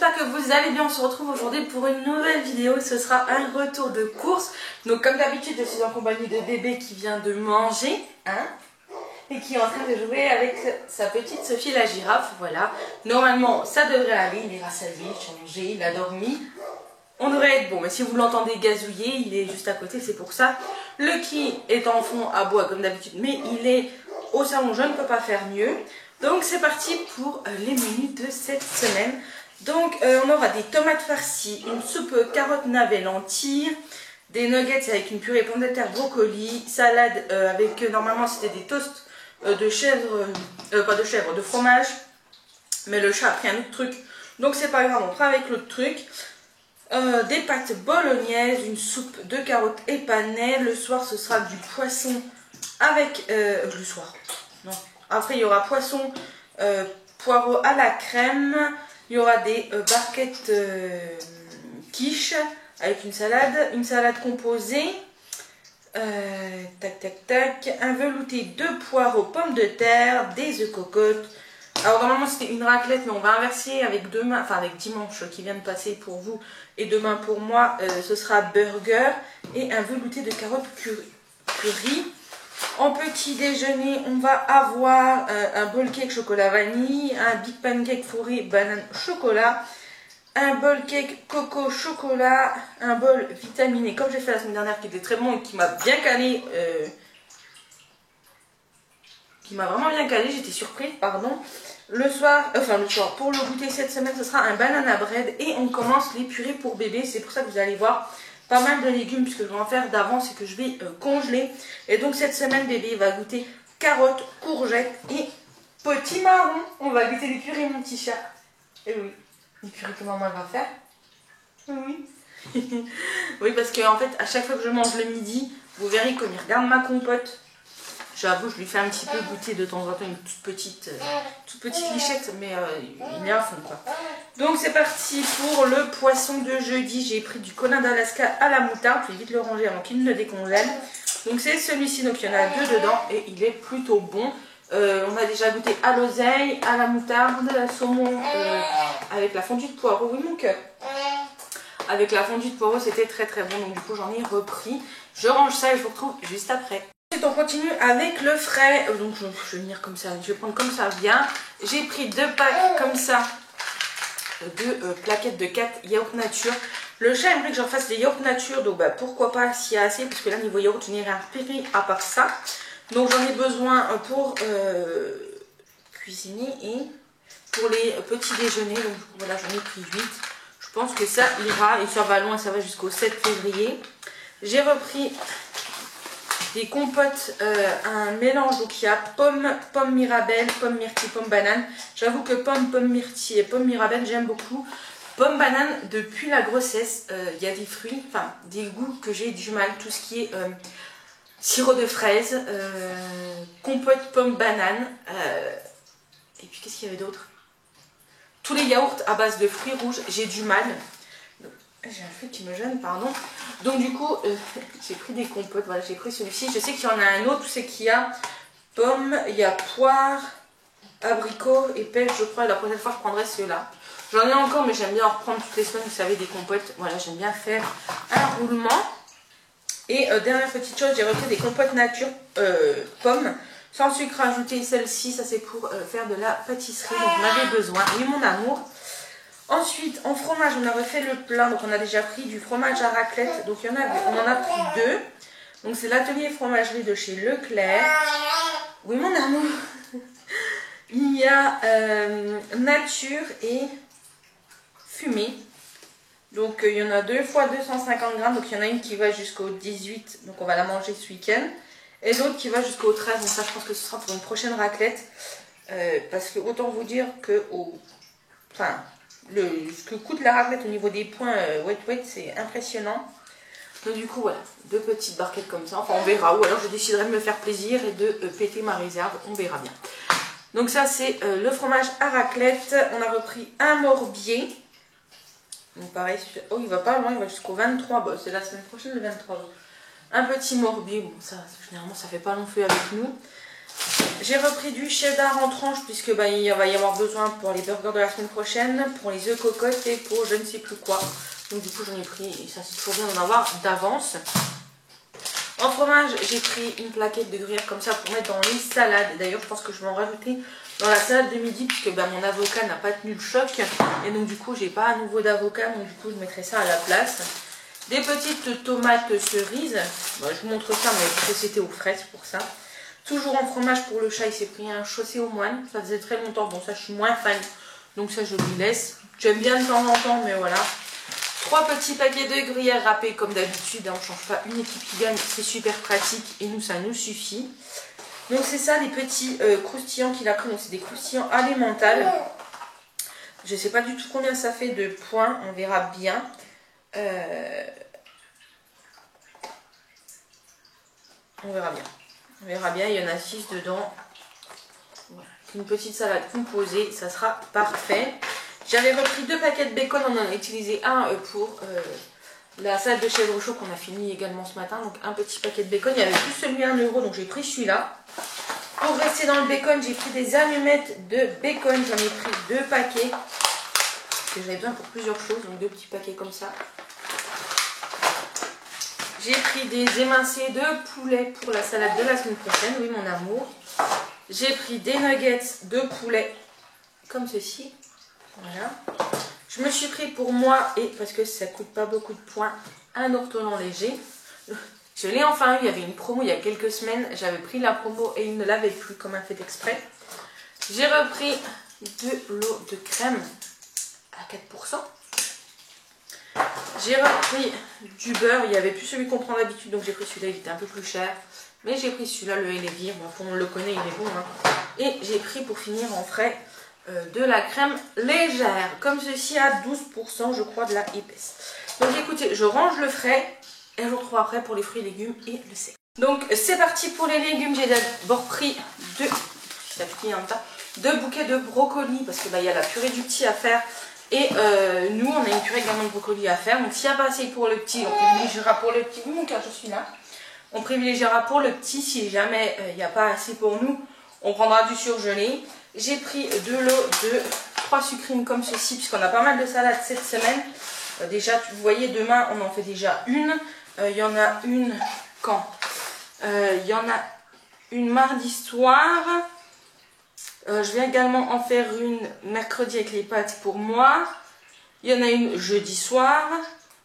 j'espère que vous allez bien. On se retrouve aujourd'hui pour une nouvelle vidéo. Ce sera un retour de course. Donc comme d'habitude, je suis en compagnie de bébé qui vient de manger, hein, et qui est en train de jouer avec sa petite Sophie la girafe. Voilà, normalement ça devrait aller. Il est rassasié, changé, il a dormi. On devrait être bon, mais si vous l'entendez gazouiller, il est juste à côté, c'est pour ça. Lucky est en fond à bois comme d'habitude, mais il est au salon, je ne peux pas faire mieux. Donc c'est parti pour les menus de cette semaine. Donc on aura des tomates farcies, une soupe carottes navets lentilles, des nuggets avec une purée pommes de terre brocoli, salade avec normalement c'était des toasts de chèvre, pas de chèvre, de fromage. Mais le chat a pris un autre truc, donc c'est pas grave, on prend avec l'autre truc. Des pâtes bolognaises, une soupe de carottes et panais. Le soir ce sera du poisson avec le soir. Non. Après il y aura poisson poireau à la crème. Il y aura des barquettes quiche avec une salade composée. Tac tac tac. Un velouté de poireaux pommes de terre, des œufs cocottes. Alors normalement c'était une raclette, mais on va inverser avec demain, enfin avec dimanche qui vient de passer pour vous et demain pour moi, ce sera burger et un velouté de carottes curry. En petit déjeuner, on va avoir un bowl cake chocolat vanille, un big pancake fourré banane chocolat, un bowl cake coco chocolat, un bol vitaminé comme j'ai fait la semaine dernière qui était très bon et qui m'a bien calé. Qui m'a vraiment bien calé, j'étais surprise, pardon. Le soir, pour le goûter cette semaine, ce sera un banana bread et on commence les purées pour bébé. C'est pour ça que vous allez voir pas mal de légumes puisque je vais en faire d'avance et que je vais congeler. Et donc cette semaine, bébé va goûter carottes, courgettes et petits marrons. On va goûter les purées, mon petit chat. Et oui, les purées que maman va faire. Oui. Oui, parce qu'en fait, à chaque fois que je mange le midi, vous verrez comme il regarde ma compote. J'avoue, je lui fais un petit peu goûter de temps en temps une toute petite lichette, mais il est à fond quoi. Donc c'est parti pour le poisson de jeudi. J'ai pris du colin d'Alaska à la moutarde. Je vais vite le ranger avant qu'il ne le décongèle. Donc c'est celui-ci, donc il y en a deux dedans et il est plutôt bon. On a déjà goûté à l'oseille, à la moutarde, à la saumon avec la fondue de poireau. Oui mon cœur. Avec la fondue de poireau c'était très très bon, donc du coup j'en ai repris. Je range ça et je vous retrouve juste après. Ensuite, on continue avec le frais. Donc je vais venir comme ça, je vais prendre comme ça vient. J'ai pris 2 packs comme ça de plaquettes de 4 yaourt nature. Le chat aimerait que j'en fasse des yaourts nature, donc bah, pourquoi pas s'il y a assez, parce que là niveau yaourt je n'ai rien repéré à part ça. Donc j'en ai besoin pour cuisiner et pour les petits déjeuners. Donc voilà, j'en ai pris 8. Je pense que ça ira et ça va loin, ça va jusqu'au 7 février. J'ai repris des compotes, un mélange, donc il y a pomme mirabelle, pomme myrtille, pomme banane. J'avoue que pomme myrtille et pomme mirabelle j'aime beaucoup. Pomme banane, depuis la grossesse, il y a des fruits, enfin des goûts que j'ai du mal. Tout ce qui est sirop de fraise, compote pomme banane, et puis qu'est-ce qu'il y avait d'autre? Tous les yaourts à base de fruits rouges, j'ai du mal. J'ai un fruit qui me gêne, pardon. Donc du coup, j'ai pris des compotes. Voilà, j'ai pris celui-ci. Je sais qu'il y en a un autre, c'est qu'il y a pomme, il y a poire, abricot et pêche, je crois. Et la prochaine fois, je prendrai ceux-là. J'en ai encore, mais j'aime bien en reprendre toutes les semaines, vous savez, des compotes. Voilà, j'aime bien faire un roulement. Et dernière petite chose, j'ai repris des compotes nature pommes, sans sucre ajouté. Celle-ci, ça c'est pour faire de la pâtisserie. Donc, j'en avais besoin. Oui, mon amour. Ensuite, en fromage, on a refait le plein. Donc, on a déjà pris du fromage à raclette. Donc, on en a pris 2. Donc, c'est l'atelier fromagerie de chez Leclerc. Oui, mon amour. Il y a nature et fumée. Donc, il y en a 2 fois 250 grammes. Donc, il y en a une qui va jusqu'au 18. Donc, on va la manger ce week-end. Et l'autre qui va jusqu'au 13. Donc, ça, je pense que ce sera pour une prochaine raclette. Parce que, autant vous dire que ce que coûte la raclette au niveau des points wet c'est impressionnant. Donc du coup voilà, 2 petites barquettes comme ça, enfin on verra, ou alors je déciderai de me faire plaisir et de péter ma réserve, on verra bien. Donc ça c'est le fromage à raclette. On a repris un morbier. Donc pareil, oh il va pas loin, il va jusqu'au 23, bon, c'est la semaine prochaine le 23. Un petit morbier, bon ça généralement ça fait pas long feu avec nous. J'ai repris du cheddar en tranches puisque bah, il va y avoir besoin pour les burgers de la semaine prochaine, pour les œufs cocottes et pour je ne sais plus quoi. Donc du coup j'en ai pris, et ça c'est toujours bien d'en avoir d'avance. En fromage, j'ai pris une plaquette de gruyère comme ça pour mettre dans les salades. D'ailleurs je pense que je vais en rajouter dans la salade de midi puisque bah, mon avocat n'a pas tenu le choc. Et donc du coup j'ai pas à nouveau d'avocat, donc du coup je mettrai ça à la place. Des petites tomates cerises, bon, je vous montre ça mais parce que c'était aux fraises pour ça. Toujours en fromage pour le chat, il s'est pris un chaussé aux moines. Ça faisait très longtemps. Bon, ça, je suis moins fan. Donc ça, je lui laisse. J'aime bien de temps en temps, mais voilà. 3 petits paquets de gruyère râpés comme d'habitude. On ne change pas une équipe qui gagne. C'est super pratique. Et nous, ça nous suffit. Donc c'est ça, les petits croustillants qu'il a pris. Donc c'est des croustillants alimentaires. Je ne sais pas du tout combien ça fait de points. On verra bien. On verra bien. On verra bien, il y en a 6 dedans. Voilà. Une petite salade composée, ça sera parfait. J'avais repris 2 paquets de bacon, on en a utilisé un pour la salade de chèvre chaud qu'on a fini également ce matin. Donc un petit paquet de bacon, il y avait plus celui à 1 €, donc j'ai pris celui-là. Pour rester dans le bacon, j'ai pris des allumettes de bacon, j'en ai pris 2 paquets. Parce que j'avais besoin pour plusieurs choses, donc 2 petits paquets comme ça. J'ai pris des émincés de poulet pour la salade de la semaine prochaine, oui mon amour. J'ai pris des nuggets de poulet, comme ceci. Voilà. Je me suis pris pour moi, et parce que ça coûte pas beaucoup de points, un ortolan léger. Je l'ai enfin eu, il y avait une promo il y a quelques semaines. J'avais pris la promo et il ne l'avait plus comme un fait exprès. J'ai repris de l'eau de crème à 4%. J'ai repris du beurre, il n'y avait plus celui qu'on prend d'habitude, donc j'ai pris celui-là, il était un peu plus cher. Mais j'ai pris celui-là, le Elevir, bon, on le connaît, il est bon. Hein. Et j'ai pris pour finir en frais de la crème légère, comme ceci à 12% je crois de la épaisse. Donc écoutez, je range le frais et je vous retrouve après pour les fruits et légumes et le sec. Donc c'est parti pour les légumes, j'ai d'abord pris 2 bouquets de brocolis parce que bah, y a la purée du petit à faire. Et nous, on a une purée également de brocoli à faire. Donc, s'il n'y a pas assez pour le petit, on privilégiera pour le petit. Oui, mon cœur, je suis là. On privilégiera pour le petit. Si jamais il n'y a pas assez pour nous, on prendra du surgelé. J'ai pris de l'eau de 3 sucrines comme ceci, puisqu'on a pas mal de salades cette semaine. Déjà, vous voyez, demain, on en fait déjà une. Il y en a une quand il y en a une mardi soir. Je vais également en faire une mercredi avec les pâtes pour moi. Il y en a une jeudi soir.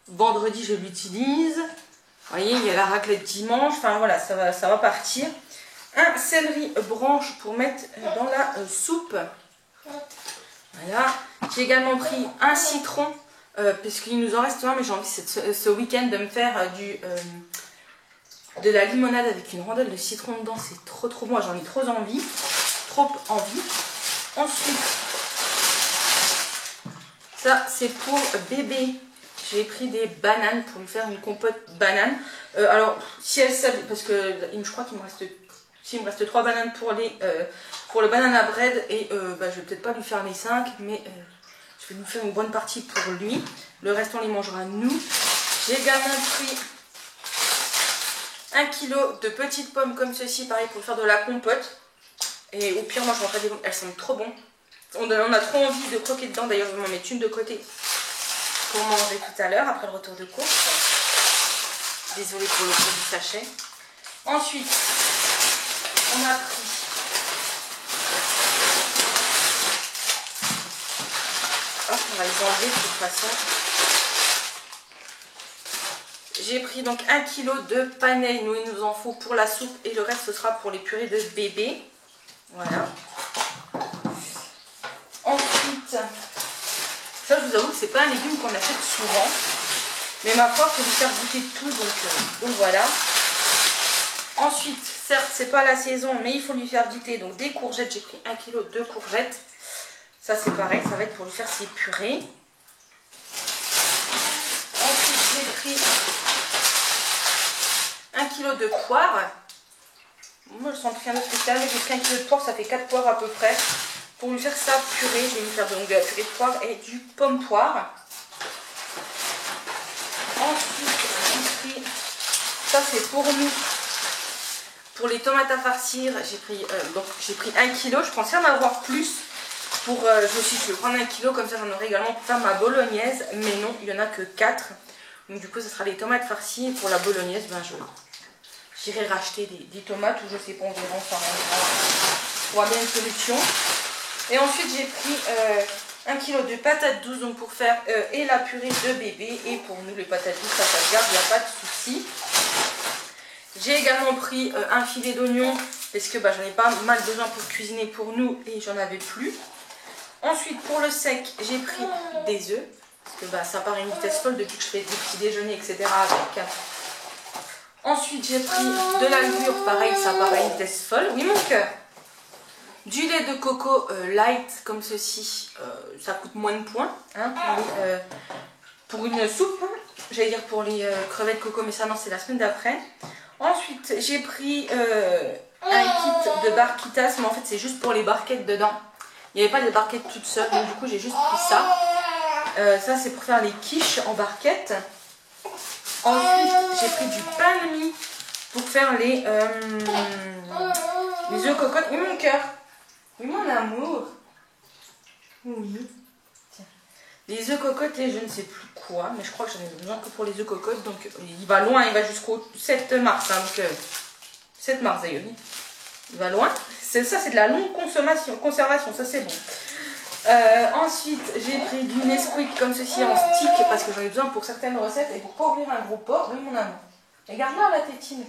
Vendredi, je l'utilise. Vous voyez, il y a la raclette dimanche. Enfin voilà, ça va partir. Un céleri branche pour mettre dans la soupe. Voilà. J'ai également pris un citron. Puisqu'il nous en reste un, mais j'ai envie ce week-end de me faire de la limonade avec une rondelle de citron dedans. C'est trop bon. J'en ai trop envie. Ensuite, ça c'est pour bébé. J'ai pris des bananes pour lui faire une compote banane. Alors, si elle s'habille, parce que je crois qu'il me reste, il me reste 3 bananes pour le banana bread et bah, je vais peut-être pas lui faire les 5, mais je vais lui faire une bonne partie pour lui. Le reste on les mangera nous. J'ai également pris 1 kg de petites pommes comme ceci, pareil pour faire de la compote. Et au pire, moi je m'en ferai des bonnes. Elles sont trop bonnes. On a trop envie de croquer dedans. D'ailleurs, je vais m'en mettre une de côté pour manger tout à l'heure après le retour de course. Désolée pour le coup du sachet. Ensuite, on a pris on va les enlever de toute façon. J'ai pris donc 1 kg de panais. Nous, il nous en faut pour la soupe et le reste ce sera pour les purées de bébé. Voilà. Ensuite, ça je vous avoue que c'est pas un légume qu'on achète souvent. Mais ma foi, il faut lui faire goûter tout. Donc voilà. Ensuite, certes, c'est pas la saison, mais il faut lui faire goûter. Donc des courgettes, j'ai pris 1 kg de courgettes. Ça c'est pareil, ça va être pour lui faire ses purées. Ensuite, j'ai pris 1 kg de poire. Moi, je sens rien de spécial, mais j'ai pris 1 kg de poire, ça fait 4 poires à peu près. Pour lui faire sa purée, je vais lui faire donc de la purée de poire et du pomme poire. Ensuite, j'ai pris, ça c'est pour nous, Pour les tomates à farcir, j'ai pris 1 kg. Je pensais en avoir plus. Je me suis dit, je vais prendre 1 kg, comme ça j'en aurai également pour faire ma bolognaise. Mais non, il n'y en a que 4. Donc du coup, ce sera les tomates farcies. Et pour la bolognaise, ben, j'irai racheter des tomates ou je sais pas, on verra, on trouvera bien une solution. Et ensuite, j'ai pris 1 kg de patates douces donc pour faire et la purée de bébé. Et pour nous, les patates douces, ça se garde, il n'y a pas de souci. J'ai également pris un filet d'oignon parce que bah, j'en ai pas mal besoin pour cuisiner pour nous et j'en avais plus. Ensuite, pour le sec, j'ai pris des œufs. Parce que bah, ça part à une vitesse folle depuis que je fais des petits déjeuners, etc. avec. Ensuite, j'ai pris de la levure. Pareil, ça part à une vitesse folle. Oui, mon cœur. Du lait de coco light, comme ceci. Ça coûte moins de points. Hein, pour une soupe. J'allais dire pour les crevettes coco, mais ça, non, c'est la semaine d'après. Ensuite, j'ai pris un kit de barquitas. Mais en fait, c'est juste pour les barquettes dedans. Il n'y avait pas de barquettes toutes seules. Donc, du coup, j'ai juste pris ça. Ça c'est pour faire les quiches en barquette. Ensuite j'ai pris du pain de mie pour faire les œufs cocottes. Oui mon cœur. Oui mon amour. Oui. Tiens. Les œufs cocottes et je ne sais plus quoi. Mais je crois que j'en ai besoin que pour les œufs cocottes. Donc il va loin, il va jusqu'au 7 mars. Hein, donc 7 mars d'ailleurs. Il va loin. Ça c'est de la longue conservation. Ça c'est bon. Ensuite, j'ai pris du Nesquik comme ceci en stick parce que j'en ai besoin pour certaines recettes et pour pas ouvrir un gros pot. Oui, mon amour. Regarde-là la tétine.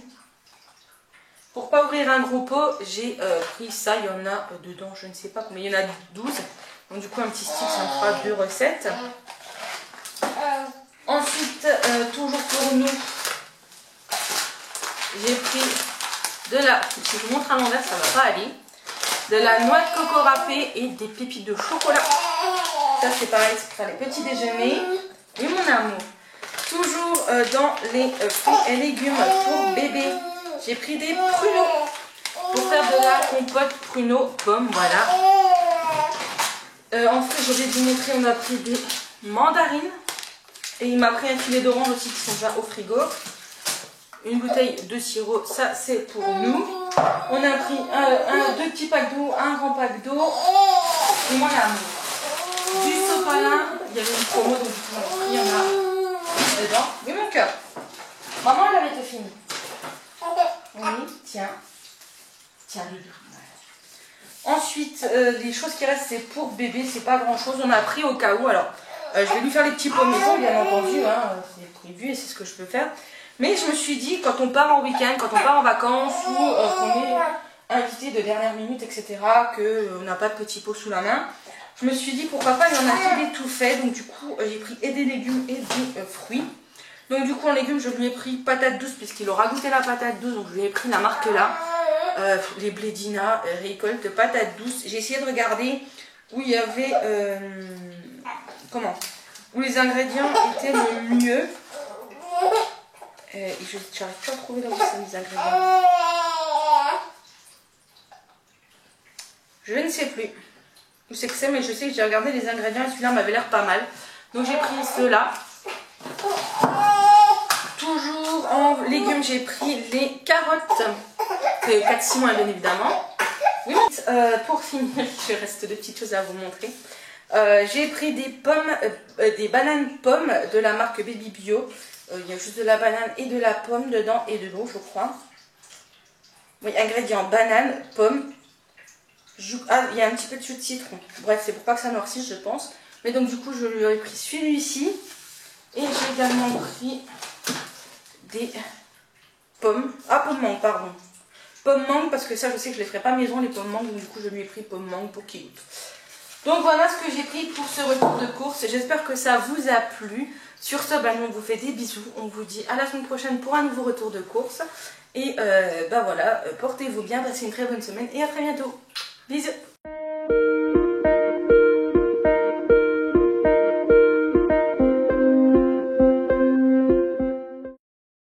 Pour pas ouvrir un gros pot, j'ai pris ça. Il y en a dedans, je ne sais pas combien. Il y en a 12. Donc, du coup, un petit stick, ça me fera 2 recettes. Ensuite, toujours pour nous, j'ai pris de la. Si je vous montre à l'envers, ça va pas aller. De la noix de coco râpée et des pépites de chocolat. Ça c'est pareil, c'est pour faire les petits déjeuners. Et mon amour, toujours dans les fruits et légumes pour bébé, j'ai pris des pruneaux pour faire de la compote pruneaux pommes, voilà. En fait, je vais vous montrer, on a pris des mandarines. Et il m'a pris un filet d'orange aussi qui sont déjà au frigo. Une bouteille de sirop, ça c'est pour nous. On a pris 2 petits packs d'eau, un grand pack d'eau. Et mon amour. Du sopalin, il y avait une promo donc il y en a dedans. Mais mon cœur. Maman elle avait tout fini. Oui, tiens. Tiens, Doudou. Ensuite, les choses qui restent c'est pour bébé, c'est pas grand chose. On a pris au cas où. Alors, je vais lui faire les petits pots maison, bien entendu. Hein, c'est prévu et c'est ce que je peux faire. Mais je me suis dit, quand on part en week-end, quand on part en vacances ou qu'on est invité de dernière minute, etc., qu'on n'a pas de petits pots sous la main, je me suis dit pourquoi pas, il y en a des tout faits. Donc du coup, j'ai pris et des légumes et des fruits. Donc du coup, en légumes, je lui ai pris patate douce puisqu'il aura goûté la patate douce. Donc je lui ai pris la marque là, les Blédina récolte patate douce. J'ai essayé de regarder où il y avait, où les ingrédients étaient le mieux. Et je n'arrive pas à trouver là où sont les ingrédients. Je ne sais plus où c'est que c'est, mais je sais que j'ai regardé les ingrédients et celui-là m'avait l'air pas mal. Donc j'ai pris ceux-là. Toujours en légumes, j'ai pris les carottes. 4-6 mois bien évidemment. Oui, pour finir, il reste 2 petites choses à vous montrer. J'ai pris des pommes, des bananes pommes de la marque Baby Bio. Il y a juste de la banane et de la pomme dedans et de l'eau, je crois. Oui, ingrédients banane, pomme. Ah, il y a un petit peu de jus de citron. Bref, c'est pour pas que ça noircisse, je pense. Mais donc, du coup, je lui ai pris celui-ci. Et j'ai également pris des pommes. Ah, pommes mangue, pardon. Pommes mangue, parce que ça, je sais que je les ferai pas maison, les pommes mangue. Donc, du coup, je lui ai pris pommes mangue pour qu'il goûte. Donc, voilà ce que j'ai pris pour ce retour de course. J'espère que ça vous a plu. Sur ce, on vous fait des bisous. On vous dit à la semaine prochaine pour un nouveau retour de course. Et voilà, portez-vous bien, passez une très bonne semaine et à très bientôt. Bisous.